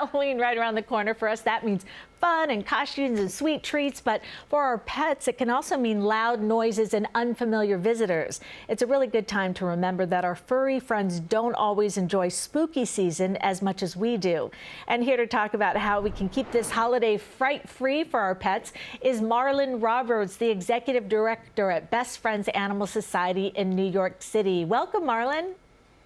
Halloween right around the corner for us. That means fun and costumes and sweet treats, but for our pets, it can also mean loud noises and unfamiliar visitors. It's a really good time to remember that our furry friends don't always enjoy spooky season as much as we do. And here to talk about how we can keep this holiday fright-free for our pets is Marlon Roberts, the executive director at Best Friends Animal Society in New York City. Welcome, Marlon.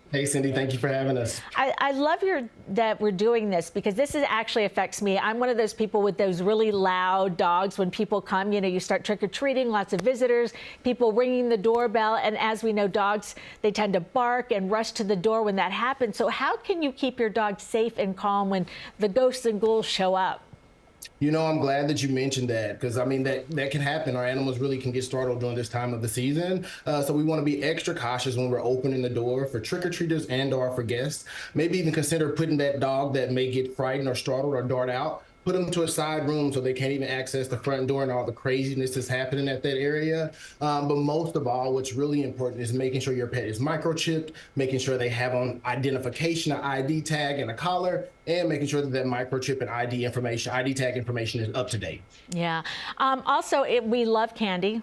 Hey, Cindy, thank you for having us. I love that we're doing this because this actually affects me. I'm one of those people with those really loud dogs. When people come, you start trick-or-treating, lots of visitors, people ringing the doorbell. And as we know, dogs, they tend to bark and rush to the door when that happens. So how can you keep your dog safe and calm when the ghosts and ghouls show up? I'm glad that you mentioned that because, that can happen. Our animals really can get startled during this time of the season. So we want to be extra cautious when we're opening the door for trick-or-treaters and/or for guests. Maybe even consider putting that dog that may get frightened or startled or dart out, put them to a side room so they can't even access the front door and all the craziness that's happening at that area. But most of all, what's really important is making sure your pet is microchipped, making sure they have on identification, an ID tag and a collar, and making sure that that microchip and ID tag information is up to date. Yeah. Also, we love candy,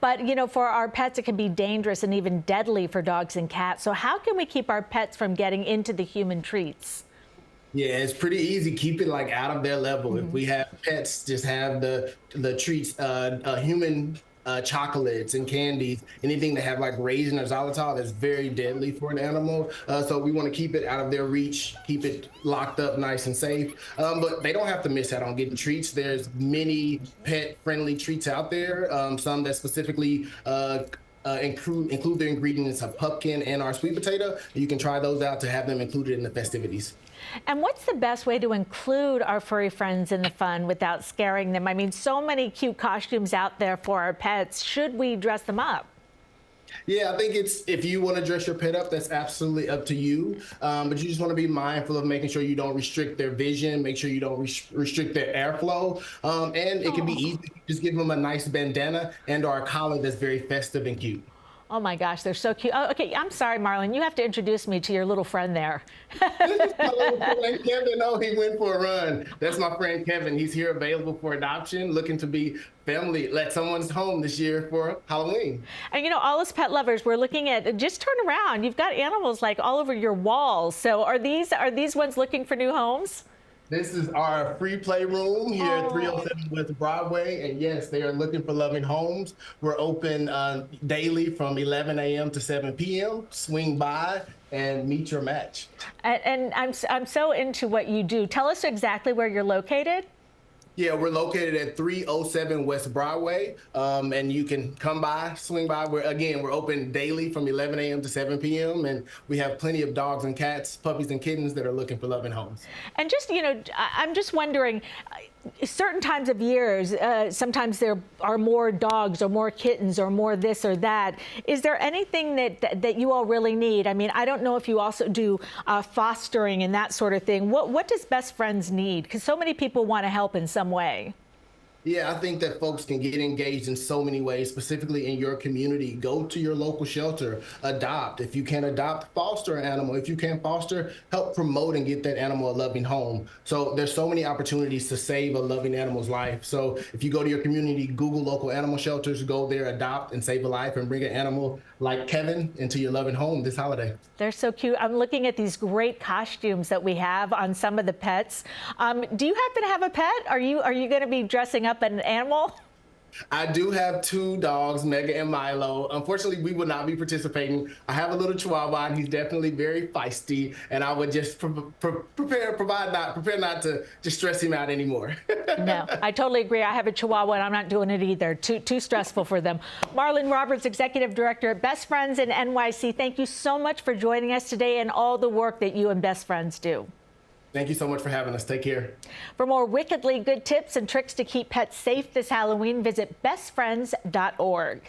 but for our pets, it can be dangerous and even deadly for dogs and cats. So how can we keep our pets from getting into the human treats? Yeah, it's pretty easy. Keep it out of their level. If we have pets, just have the treats, human chocolates and candies, anything that have raisin or xylitol that's very deadly for an animal. So we want to keep it out of their reach, keep it locked up nice and safe. But they don't have to miss out on getting treats. There's many pet-friendly treats out there, some that specifically include the ingredients of pumpkin and our sweet potato. You can try those out to have them included in the festivities. And what's the best way to include our furry friends in the fun without scaring them? I mean, so many cute costumes out there for our pets. Should we dress them up? Yeah, I think if you want to dress your pet up, that's absolutely up to you. But you just want to be mindful of making sure you don't restrict their vision, make sure you don't restrict their airflow. And it can be easy. Just give them a nice bandana and/or a collar that's very festive and cute. Oh my gosh, they're so cute. Oh, okay, I'm sorry, Marlon. You have to introduce me to your little friend there. This is my little friend Kevin. Oh, he went for a run. That's my friend Kevin. He's here available for adoption, looking to be family, let someone's home this year for Halloween. And all us pet lovers, we're looking at, just turn around. You've got animals all over your walls. So are these ones looking for new homes? This is our free play room here at 307 West Broadway. And yes, they are looking for loving homes. We're open daily from 11 a.m. to 7 p.m. Swing by and meet your match. And I'm so into what you do. Tell us exactly where you're located. Yeah, we're located at 307 West Broadway, and you can come by, swing by. We're open daily from 11 a.m. to 7 p.m., and we have plenty of dogs and cats, puppies and kittens that are looking for loving homes. And just, I'm just wondering, certain times of years, sometimes there are more dogs or more kittens or more this or that. Is there anything that you all really need? I mean, I don't know if you also do fostering and that sort of thing. What does Best Friends need? Because so many people want to help in some way. Yeah, I think that folks can get engaged in so many ways, specifically in your community. Go to your local shelter, adopt. If you can adopt, foster an animal. If you can't foster, help promote and get that animal a loving home. So there's so many opportunities to save a loving animal's life. So if you go to your community, Google local animal shelters, go there, adopt and save a life and bring an animal like Kevin into your loving home this holiday. They're so cute. I'm looking at these great costumes that we have on some of the pets. Do you happen to have a pet? Are you going to be dressing up an animal? I do have two dogs, Mega and Milo. Unfortunately, we will not be participating. I have a little Chihuahua, and he's definitely very feisty, and I would just prepare not to just stress him out anymore. No, I totally agree. I have a Chihuahua, and I'm not doing it either. Too stressful for them. Marlon Roberts, Executive Director at Best Friends in NYC. Thank you so much for joining us today and all the work that you and Best Friends do. Thank you so much for having us. Take care. For more wickedly good tips and tricks to keep pets safe this Halloween, visit bestfriends.org.